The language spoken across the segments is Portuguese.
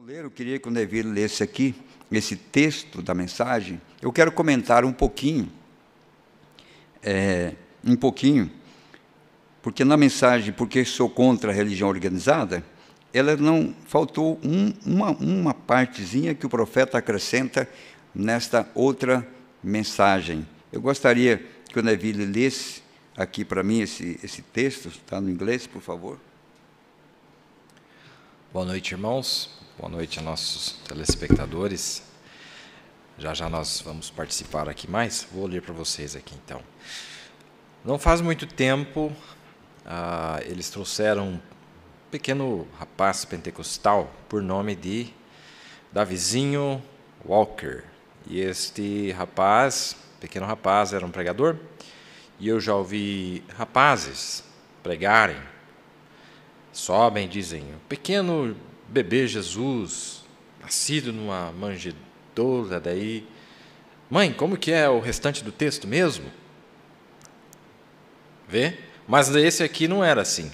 Eu queria que o Neville lesse aqui esse texto da mensagem. Eu quero comentar um pouquinho, porque na mensagem, porque sou contra a religião organizada, ela não faltou uma partezinha que o profeta acrescenta nesta outra mensagem. Eu gostaria que o Neville lesse aqui para mim esse texto, está no inglês, por favor. Boa noite, irmãos. Boa noite a nossos telespectadores. Já nós vamos participar aqui mais. Vou ler para vocês aqui, então. Não faz muito tempo, eles trouxeram um pequeno rapaz pentecostal por nome de Davizinho Walker. E este rapaz, pequeno rapaz, era um pregador. E eu já ouvi rapazes pregarem. Sobem, dizem, o pequeno bebê Jesus, nascido numa manjedoura, daí... Mãe, como que é o restante do texto mesmo? Vê? Mas esse aqui não era assim.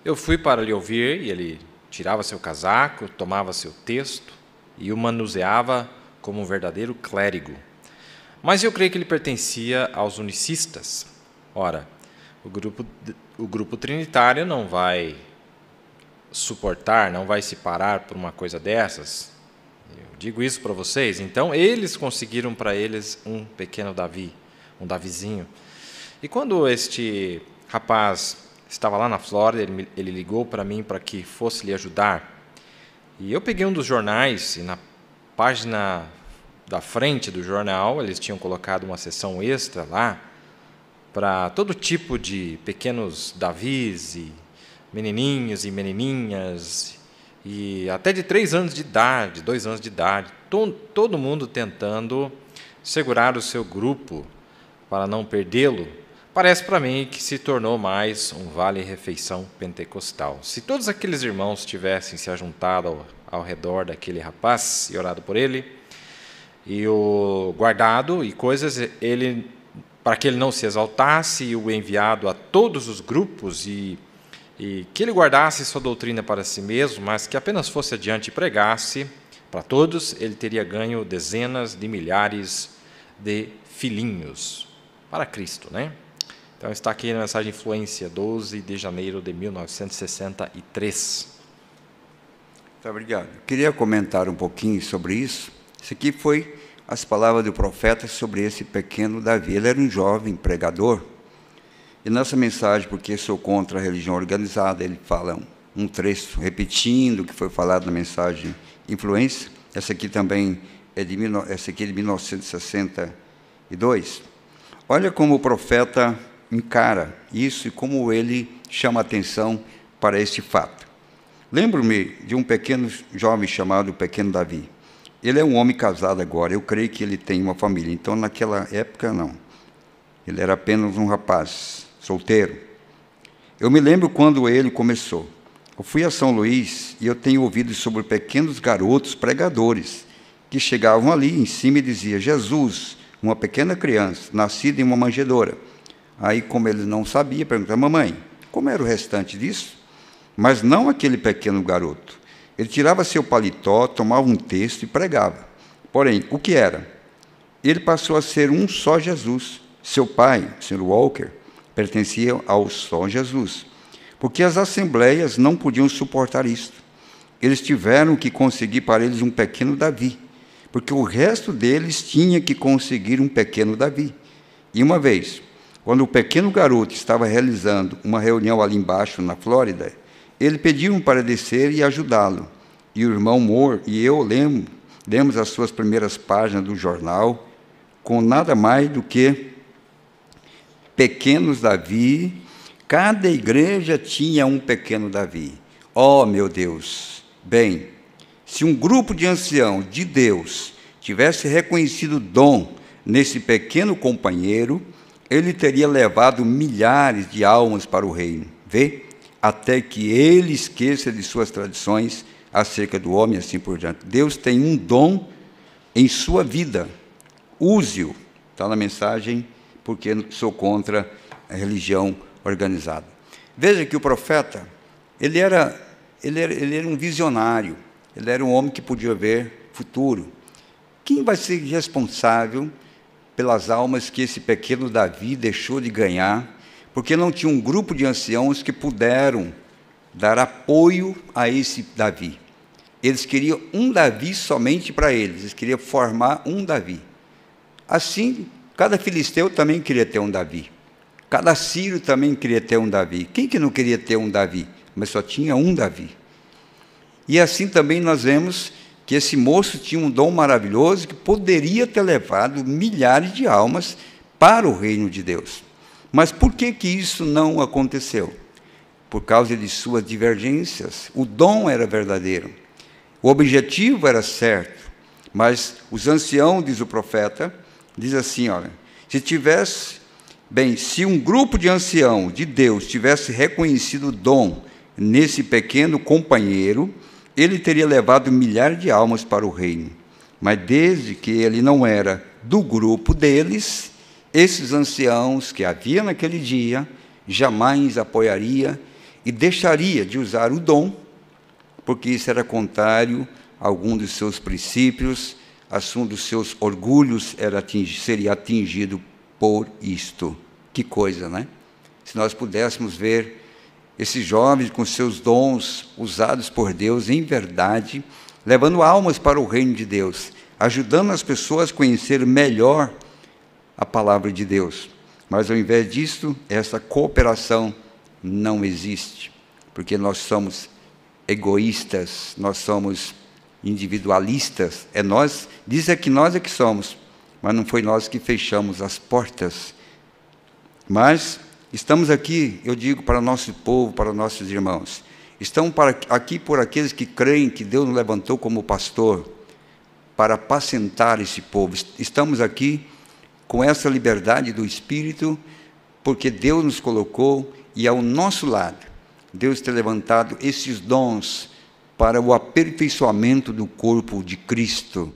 Eu fui para lhe ouvir, e ele tirava seu casaco, tomava seu texto, e o manuseava como um verdadeiro clérigo. Mas eu creio que ele pertencia aos unicistas. Ora, o grupo trinitário não vai suportar, não vai se parar por uma coisa dessas. Eu digo isso para vocês. Então, eles conseguiram para eles um pequeno Davi, um Davizinho. E quando este rapaz estava lá na Flórida, ele ligou para mim para que fosse lhe ajudar. E eu peguei um dos jornais, e na página da frente do jornal, eles tinham colocado uma seção extra lá, para todo tipo de pequenos Davis e menininhos e menininhas, e até de 3 anos de idade, 2 anos de idade, todo mundo tentando segurar o seu grupo para não perdê-lo. Parece para mim que se tornou mais um vale-refeição pentecostal. Se todos aqueles irmãos tivessem se ajuntado ao redor daquele rapaz e orado por ele, e o guardado e coisas, para que ele não se exaltasse, e o enviado a todos os grupos, e que ele guardasse sua doutrina para si mesmo, mas que apenas fosse adiante e pregasse para todos, ele teria ganho dezenas de milhares de filhinhos para Cristo, né? Então está aqui na mensagem Influência, 12 de janeiro de 1963. Muito obrigado. Eu queria comentar um pouquinho sobre isso. Isso aqui foi as palavras do profeta sobre esse pequeno Davi. Ele era um jovem pregador. E nessa mensagem, porque sou contra a religião organizada, ele fala um trecho repetindo o que foi falado na mensagem Influência. Essa aqui também é de 1962. Olha como o profeta encara isso e como ele chama a atenção para este fato. Lembro-me de um pequeno jovem chamado Pequeno Davi. Ele é um homem casado agora, eu creio que ele tem uma família. Então, naquela época, não. Ele era apenas um rapaz solteiro. Eu me lembro quando ele começou. Eu fui a São Luís e eu tenho ouvido sobre pequenos garotos pregadores que chegavam ali em cima e diziam, Jesus, uma pequena criança, nascida em uma manjedoura. Aí, como ele não sabia, perguntava, mamãe, como era o restante disso? Mas não aquele pequeno garoto. Ele tirava seu paletó, tomava um texto e pregava. Porém, o que era? Ele passou a ser um só Jesus. Seu pai, o Sr. Walker, pertencia ao só Jesus, porque as assembleias não podiam suportar isso. Eles tiveram que conseguir para eles um pequeno Davi, porque o resto deles tinha que conseguir um pequeno Davi. E uma vez, quando o pequeno garoto estava realizando uma reunião ali embaixo, na Flórida, ele pediu para descer e ajudá-lo. E o irmão Moore e eu lemos as suas primeiras páginas do jornal, com nada mais do que pequenos Davi. Cada igreja tinha um pequeno Davi. Oh, meu Deus! Bem, se um grupo de anciãos de Deus tivesse reconhecido dom nesse pequeno companheiro, ele teria levado milhares de almas para o reino. Vê? Até que ele esqueça de suas tradições acerca do homem, assim por diante. Deus tem um dom em sua vida. Use-o. Está na mensagem, porque sou contra a religião organizada. Veja que o profeta, ele era um visionário. Ele era um homem que podia ver futuro. Quem vai ser responsável pelas almas que esse pequeno Davi deixou de ganhar, porque não tinha um grupo de anciãos que puderam dar apoio a esse Davi? Eles queriam um Davi somente para eles queriam formar um Davi. Assim, cada filisteu também queria ter um Davi. Cada sírio também queria ter um Davi. Quem que não queria ter um Davi? Mas só tinha um Davi. E assim também nós vemos que esse moço tinha um dom maravilhoso que poderia ter levado milhares de almas para o reino de Deus. Mas por que que isso não aconteceu? Por causa de suas divergências. O dom era verdadeiro. O objetivo era certo. Mas os anciãos, diz o profeta, diz assim, olha, se um grupo de anciãos de Deus tivesse reconhecido o dom nesse pequeno companheiro, ele teria levado milhares de almas para o reino. Mas desde que ele não era do grupo deles, esses anciãos que havia naquele dia, jamais apoiaria e deixaria de usar o dom, porque isso era contrário a algum dos seus princípios, um dos seus orgulhos seria atingido por isto. Que coisa, né? Se nós pudéssemos ver esses jovens com seus dons usados por Deus em verdade, levando almas para o reino de Deus, ajudando as pessoas a conhecer melhor a palavra de Deus. Mas ao invés disso, essa cooperação não existe, porque nós somos egoístas, nós somos individualistas. Diz que nós é que somos, mas não foi nós que fechamos as portas. Mas estamos aqui, eu digo, para o nosso povo, para nossos irmãos. Estamos aqui por aqueles que creem que Deus nos levantou como pastor para apacentar esse povo. Estamos aqui com essa liberdade do Espírito, porque Deus nos colocou e ao nosso lado, Deus tem levantado esses dons para o aperfeiçoamento do corpo de Cristo.